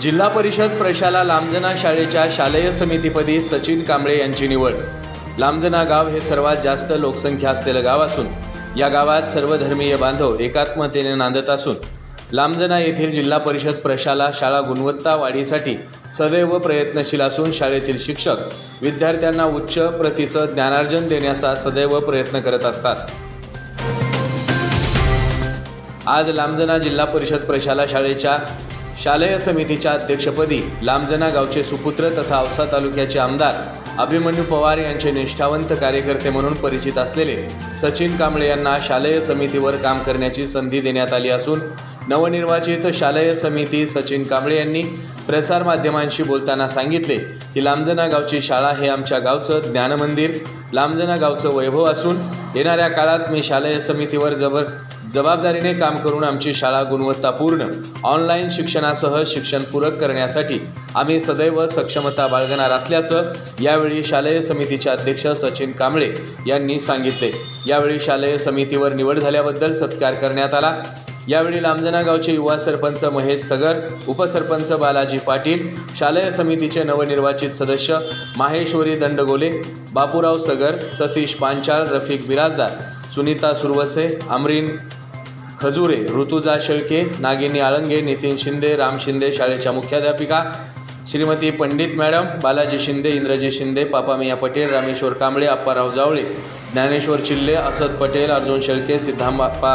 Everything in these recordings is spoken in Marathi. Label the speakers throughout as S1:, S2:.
S1: जिल्हा परिषद प्रशाला लांबजना शाळेच्या शालेय समितीपदी सचिन कांबळे यांची निवड। लांबजना गाव हे सर्वात जास्त लोकसंख्या असलेलं गाव असून या गावात सर्व धर्मीय बांधव एकात्मतेने नांदत असून लांबजना येथील जिल्हा परिषद प्रशाला शाळा गुणवत्ता वाढीसाठी सदैव प्रयत्नशील असून शाळेतील शिक्षक विद्यार्थ्यांना उच्च प्रतीचं ज्ञानार्जन देण्याचा सदैव प्रयत्न करत असतात। आज लांबजना जिल्हा परिषद प्रशाला शाळेच्या शालेय समितीच्या अध्यक्षपदी लांबजना गावचे सुपुत्र तथा औसा तालुक्याचे आमदार अभिमन्यू पवार यांचे निष्ठावंत कार्यकर्ते म्हणून परिचित असलेले सचिन कांबळे यांना शालेय समितीवर काम करण्याची संधी देण्यात आली असून नवनिर्वाचित शालेय समिती सचिन कांबळे यांनी प्रसार माध्यमांशी बोलताना सांगितले की लांबजना गावची शाळा हे आमच्या गावचं ज्ञानमंदिर, लांबजना गावचं वैभव असून येणाऱ्या काळात मी शालेय समितीवर जबाबदारीने काम करून आमची शाळा गुणवत्तापूर्ण ऑनलाईन शिक्षणासह शिक्षणपूरक करण्यासाठी आम्ही सदैव सक्षमता बाळगणार असल्याचं यावेळी शालेय समितीचे अध्यक्ष सचिन कांबळे यांनी सांगितले। यावेळी शालेय समितीवर निवड झाल्याबद्दल सत्कार करण्यात आला। यावेळी लांबजना गावचे युवा सरपंच महेश सगर, उपसरपंच बालाजी पाटील, शालेय समितीचे नवनिर्वाचित सदस्य माहेश्वरी दंडगोले, बापूराव सगर, सतीश पांचाळ, रफिक बिराजदार, सुनीता सुरवसे, अमरीन खजुरे, ऋतुजा शेळके, नागिनी आळंगे, नितीन शिंदे, राम शिंदे, शाळेच्या मुख्याध्यापिका श्रीमती पंडित मॅडम, बालाजी शिंदे, इंद्रजी शिंदे, पापामिया पटेल, रामेश्वर कांबळे, अप्पाराव जावळे, ज्ञानेश्वर चिल्ले, असद पटेल, अर्जुन शेळके, सिद्धांबाप्पा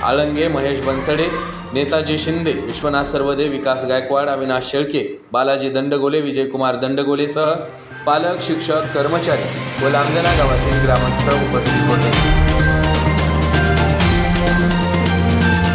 S1: आळंगे, महेश बनसडे, नेताजी शिंदे, विश्वनाथ सर्वदे, विकास गायकवाड, अविनाश शेळके, बालाजी दंडगोले, विजयकुमार दंडगोलेसह पालक, शिक्षक, कर्मचारी व लांबजना गावातील ग्रामस्थ उपस्थित होते।